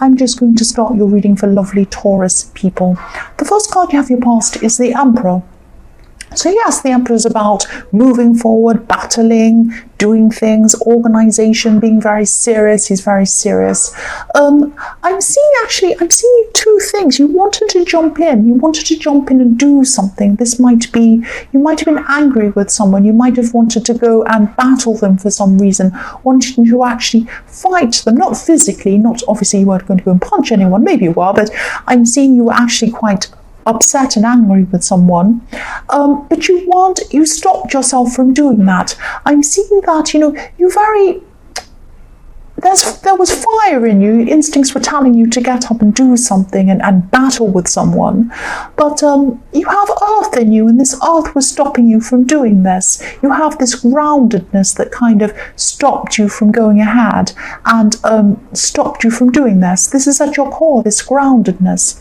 I'm just going to start your reading for lovely Taurus people. The first card you have your past is the Emperor. So yes, the Emperor is about moving forward, battling, doing things, organization, being very serious. He's very serious. I'm seeing two things. You wanted to jump in. You wanted to jump in and do something. This might be, you might have been angry with someone. You might have wanted to go and battle them for some reason, wanting to actually fight them, not physically, not obviously you weren't going to go and punch anyone, maybe you were, but I'm seeing you were actually quite upset and angry with someone, but you stopped yourself from doing that. I'm seeing that, there was fire in you. Instincts were telling you to get up and do something and battle with someone, but you have earth in you, and this earth was stopping you from doing this. You have this groundedness that kind of stopped you from going ahead and stopped you from doing this. This is at your core, this groundedness.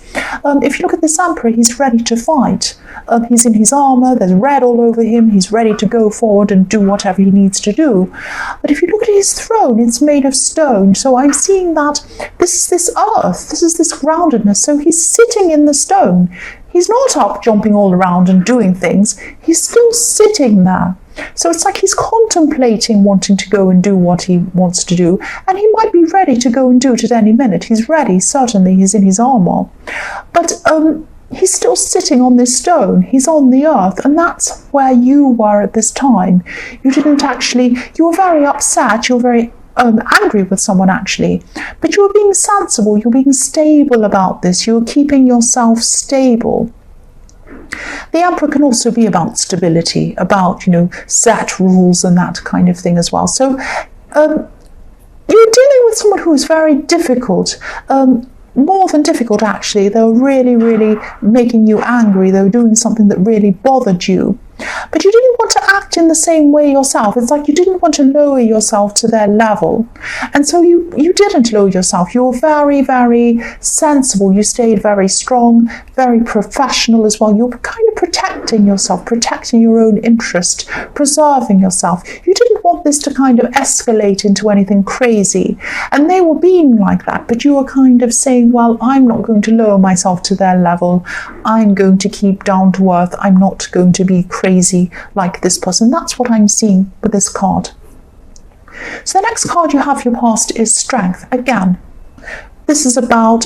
If you look at this Emperor, he's ready to fight. He's in his armor, there's red all over him, he's ready to go forward and do whatever he needs to do. But if you look at his throne, it's made of stone. So I'm seeing that this is this earth, this is this groundedness. So he's sitting in the stone. He's not up jumping all around and doing things. He's still sitting there. So it's like he's contemplating wanting to go and do what he wants to do. And he might be ready to go and do it at any minute. He's ready, certainly, he's in his armor. But he's still sitting on this stone. He's on the earth, and that's where you were at this time. You were very upset, you were very angry with someone actually, but you were being sensible, you're being stable about this, you're keeping yourself stable. The Emperor can also be about stability, about, set rules and that kind of thing as well. So you're dealing with someone who is very difficult, more than difficult actually. They were really, really making you angry. They were doing something that really bothered you. But you didn't want to act in the same way yourself. It's like you didn't want to lower yourself to their level. And so you didn't lower yourself. You were very, very sensible. You stayed very strong, very professional as well. You were kind of protecting yourself, protecting your own interest, preserving yourself. You didn't want this to kind of escalate into anything crazy. And they were being like that, but you were kind of saying, well, I'm not going to lower myself to their level. I'm going to keep down to earth. I'm not going to be crazy like this person. That's what I'm seeing with this card. So the next card you have your past is Strength. Again, this is about,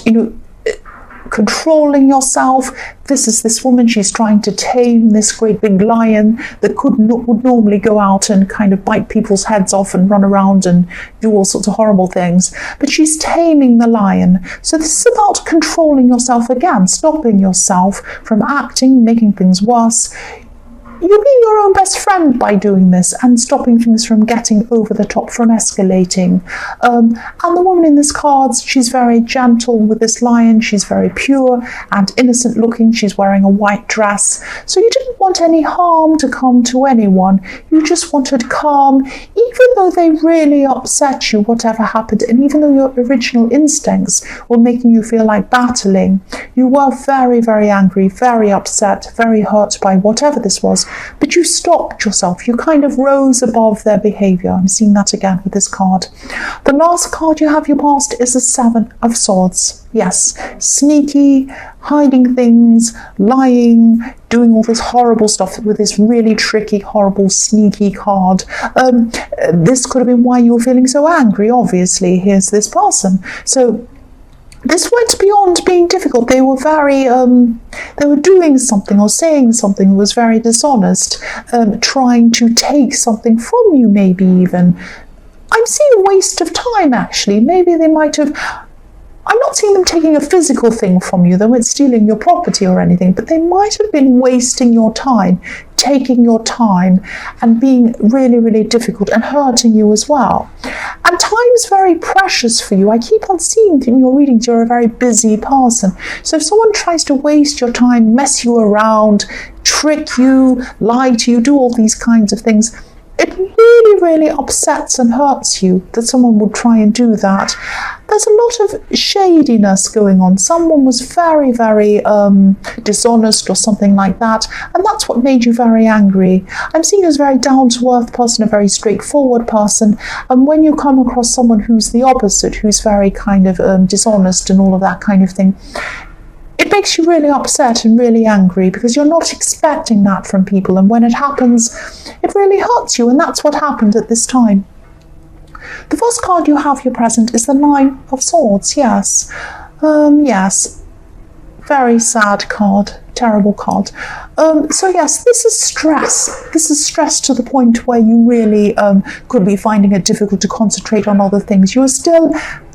controlling yourself. This is this woman, she's trying to tame this great big lion that would normally go out and kind of bite people's heads off and run around and do all sorts of horrible things. But she's taming the lion. So this is about controlling yourself again, stopping yourself from acting, making things worse. You're being your own best friend by doing this and stopping things from getting over the top, from escalating. And the woman in this card, she's very gentle with this lion. She's very pure and innocent looking. She's wearing a white dress. So you didn't want any harm to come to anyone. You just wanted calm, even though they really upset you, whatever happened. And even though your original instincts were making you feel like battling, you were very, very angry, very upset, very hurt by whatever this was. But you stopped yourself. You kind of rose above their behavior. I'm seeing that again with this card. The last card you have your past is the Seven of Swords. Yes, sneaky, hiding things, lying, doing all this horrible stuff with this really tricky, horrible, sneaky card. This could have been why you were feeling so angry, obviously. Here's this person. So this went beyond being difficult. They were very, they were doing something or saying something that was very dishonest, trying to take something from you, maybe even. I'm seeing a waste of time, actually. Maybe they might have, I'm not seeing them taking a physical thing from you. They weren't stealing your property or anything, but they might have been wasting your time, taking your time and being really, really difficult and hurting you as well. And time's very precious for you. I keep on seeing in your readings you're a very busy person. So if someone tries to waste your time, mess you around, trick you, lie to you, do all these kinds of things, it really, really upsets and hurts you that someone would try and do that. There's a lot of shadiness going on. Someone was very, very dishonest or something like that, and that's what made you very angry. I'm seeing you as a very down-to-earth person, a very straightforward person, and when you come across someone who's the opposite, who's very kind of dishonest and all of that kind of thing, it makes you really upset and really angry because you're not expecting that from people, and when it happens, it really hurts you, and that's what happened at this time. The first card you have here present is the Nine of Swords. Yes, yes, very sad card, terrible card. So yes, this is stress. This is stress to the point where you really could be finding it difficult to concentrate on other things. You are still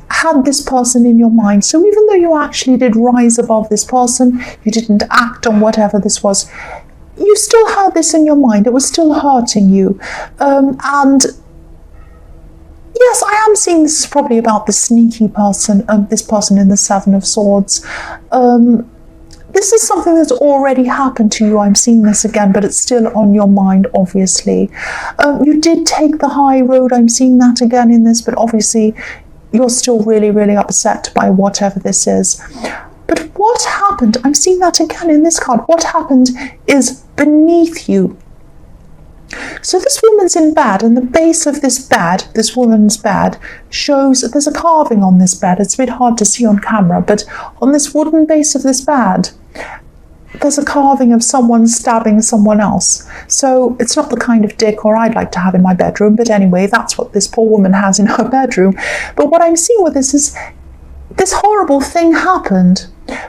had this person in your mind. So even though you actually did rise above this person, you didn't act on whatever this was, you still had this in your mind. It was still hurting you. And yes, I am seeing this is probably about the sneaky person, this person in the Seven of Swords. This is something that's already happened to you. I'm seeing this again, but it's still on your mind, obviously. You did take the high road. I'm seeing that again in this, but obviously you're still really, really upset by whatever this is. But what happened? I'm seeing that again in this card. What happened is beneath you. So this woman's in bed, and the base of this bed, this woman's bed, shows that there's a carving on this bed. It's a bit hard to see on camera, but on this wooden base of this bed, there's a carving of someone stabbing someone else. So it's not the kind of decor I'd like to have in my bedroom, but anyway, that's what this poor woman has in her bedroom. But what I'm seeing with this is this horrible thing happened,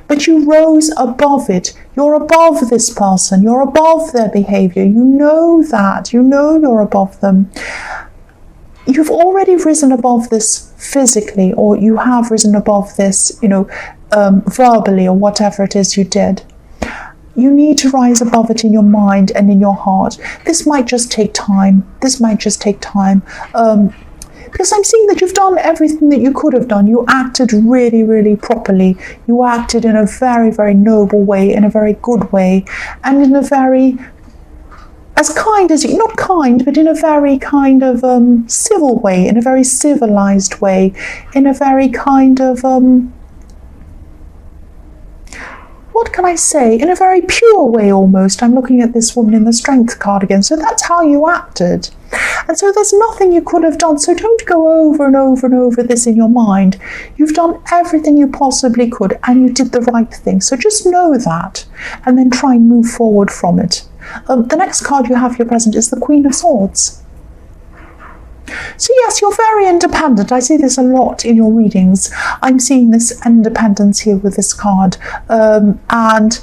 but you rose above it. You're above this person. You're above their behavior. You know that. You know you're above them. You've already risen above this physically, or you have risen above this, verbally, or whatever it is you did. You need to rise above it in your mind and in your heart. This might just take time. This might just take time. Because I'm seeing that you've done everything that you could have done. You acted really, really properly. You acted in a very, very noble way, in a very good way, and in a very, as kind as you, not kind, but in a very kind of civil way, in a very civilized way, in a very kind of, what can I say, in a very pure way almost. I'm looking at this woman in the Strength card again. So that's how you acted. And so there's nothing you could have done. So don't go over and over and over this in your mind. You've done everything you possibly could, and you did the right thing. So just know that, and then try and move forward from it. The next card you have here present is the Queen of Swords. So yes, you're very independent. I see this a lot in your readings. I'm seeing this independence here with this card. And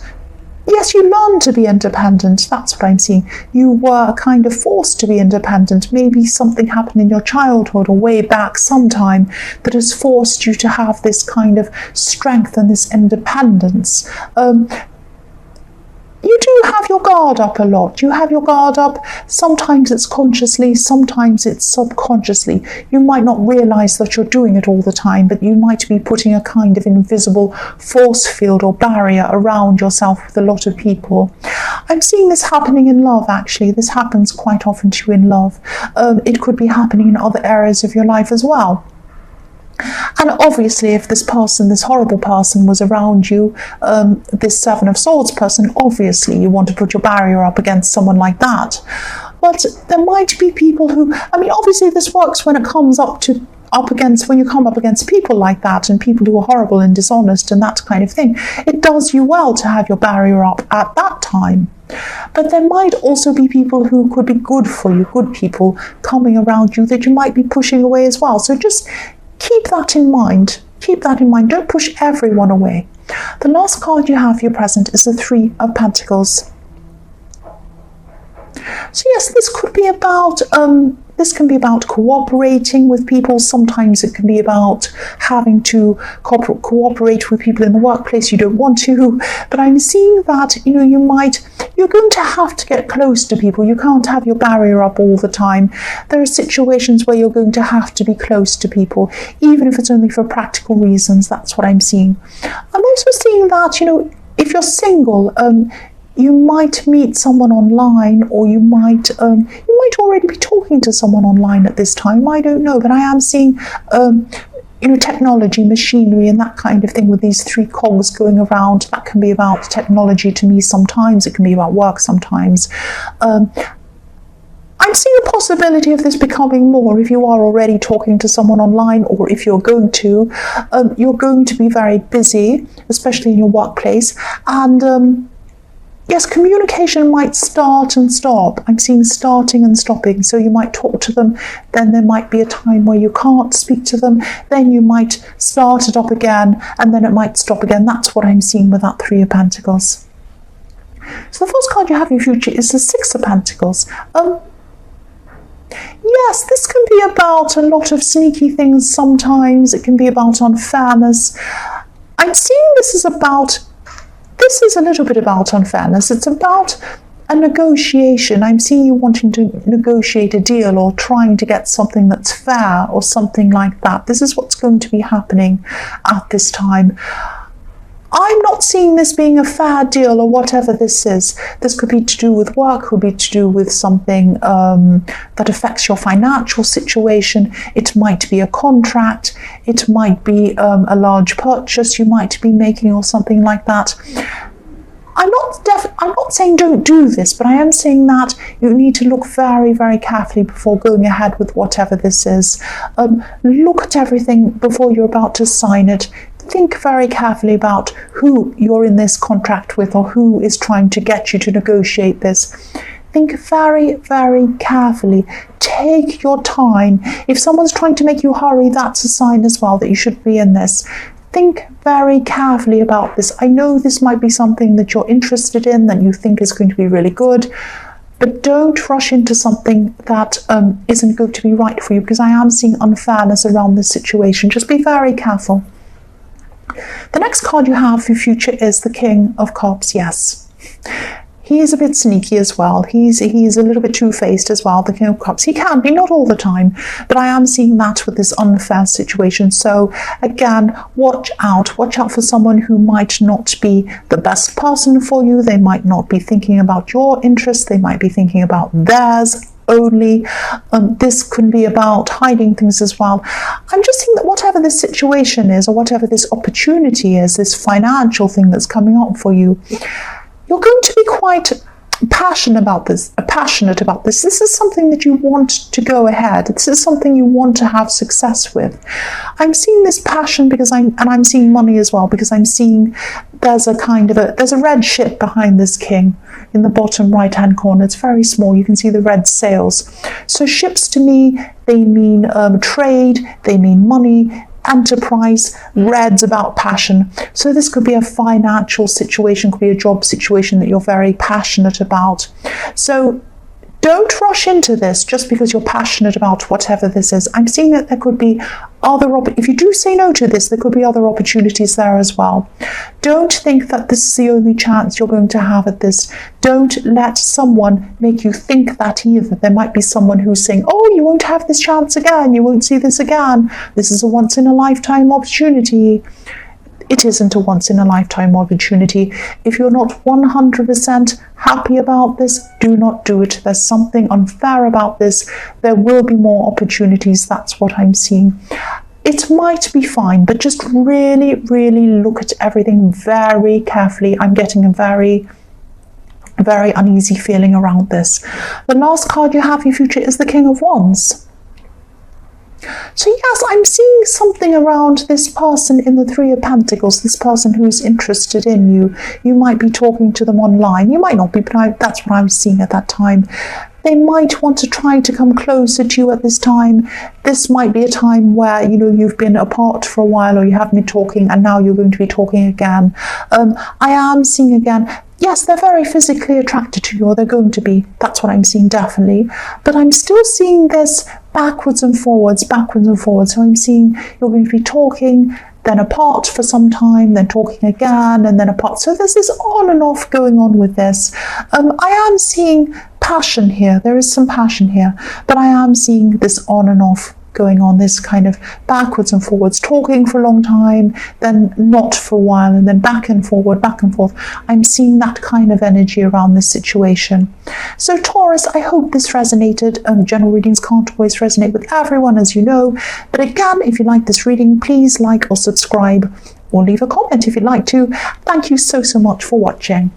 yes, you learned to be independent. That's what I'm seeing. You were kind of forced to be independent. Maybe something happened in your childhood or way back sometime that has forced you to have this kind of strength and this independence. You do have your guard up a lot. You have your guard up. Sometimes it's consciously, sometimes it's subconsciously. You might not realize that you're doing it all the time, but you might be putting a kind of invisible force field or barrier around yourself with a lot of people. I'm seeing this happening in love, actually. This happens quite often to you in love. It could be happening in other areas of your life as well. And obviously, if this person, this horrible person was around you, this Seven of Swords person, obviously you want to put your barrier up against someone like that. But there might be people who, obviously this works when it comes when you come up against people like that, and people who are horrible and dishonest and that kind of thing. It does you well to have your barrier up at that time. But there might also be people who could be good for you, good people coming around you that you might be pushing away as well. So just keep that in mind. Keep that in mind. Don't push everyone away. The last card you have here present is the Three of Pentacles. So yes, this could be about this can be about cooperating with people. Sometimes it can be about having to cooperate with people in the workplace you don't want to. But I'm seeing that you're going to have to get close to people. You can't have your barrier up all the time. There are situations where you're going to have to be close to people, even if it's only for practical reasons. That's what I'm seeing. I'm also seeing that, if you're single, you might meet someone online, or you might already be talking to someone online at this time. I don't know, but I am seeing technology, machinery, and that kind of thing with these three cogs going around. That can be about technology to me sometimes. It can be about work sometimes. I'm seeing a possibility of this becoming more if you are already talking to someone online, or if you're going to be very busy, especially in your workplace. And yes, communication might start and stop. I'm seeing starting and stopping. So you might talk to them, then there might be a time where you can't speak to them, then you might start it up again, and then it might stop again. That's what I'm seeing with that Three of Pentacles. So the first card you have in your future is the Six of Pentacles. Yes, this can be about a lot of sneaky things sometimes. It can be about unfairness. I'm seeing this is a little bit about unfairness. It's about a negotiation. I'm seeing you wanting to negotiate a deal, or trying to get something that's fair, or something like that. This is what's going to be happening at this time. I'm not seeing this being a fair deal, or whatever this is. This could be to do with work, could be to do with something that affects your financial situation. It might be a contract. It might be a large purchase you might be making, or something like that. I'm not saying don't do this, but I am saying that you need to look very, very carefully before going ahead with whatever this is. Look at everything before you're about to sign it. Think very carefully about who you're in this contract with, or who is trying to get you to negotiate this. Think very, very carefully. Take your time. If someone's trying to make you hurry, that's a sign as well that you should be in this. Think very carefully about this. I know this might be something that you're interested in, that you think is going to be really good, but don't rush into something that isn't going to be right for you, because I am seeing unfairness around this situation. Just be very careful. The next card you have for your future is the King of Cups. Yes, he is a bit sneaky as well. He's a little bit two-faced as well, the King of Cups. He can be, not all the time, but I am seeing that with this unfair situation. So again, watch out for someone who might not be the best person for you. They might not be thinking about your interests. They might be thinking about theirs only. This can be about hiding things as well. I'm just saying that whatever this situation is, or whatever this opportunity is, this financial thing that's coming up for you, you're going to be quite passionate about this. This is something that you want to go ahead. This is something you want to have success with. I'm seeing this passion because I'm seeing money as well, because I'm seeing there's a red ship behind this king in the bottom right hand corner. It's very small. You can see the red sails. So ships to me, they mean trade, they mean money, enterprise. Red's about passion. So this could be a financial situation, could be a job situation that you're very passionate about. So don't rush into this just because you're passionate about whatever this is. I'm seeing that there could be if you do say no to this, there could be other opportunities there as well. Don't think that this is the only chance you're going to have at this. Don't let someone make you think that either. There might be someone who's saying, oh, you won't have this chance again. You won't see this again. This is a once-in-a-lifetime opportunity. It isn't a once-in-a-lifetime opportunity. If you're not 100% happy about this, do not do it. There's something unfair about this. There will be more opportunities. That's what I'm seeing. It might be fine, but just really, really look at everything very carefully. I'm getting a very, very uneasy feeling around this. The last card you have in your future is the King of Wands. So yes, I'm seeing something around this person in the Three of Pentacles, this person who's interested in you. You might be talking to them online. You might not be, but that's what I was seeing at that time. They might want to try to come closer to you at this time. This might be a time where, you've been apart for a while, or you haven't been talking, and now you're going to be talking again. I am seeing again, yes, they're very physically attracted to you, or they're going to be. That's what I'm seeing, definitely. But I'm still seeing this backwards and forwards. So I'm seeing you're going to be talking, then apart for some time, then talking again, and then apart. So there's this on and off going on with this. I am seeing passion here. There is some passion here, but I am seeing this on and off going on, this kind of backwards and forwards, talking for a long time, then not for a while, and then back and forward, back and forth. I'm seeing that kind of energy around this situation. So Taurus, I hope this resonated. General readings can't always resonate with everyone, as you know, but again, if you like this reading, please like or subscribe, or leave a comment if you'd like to. Thank you so much for watching.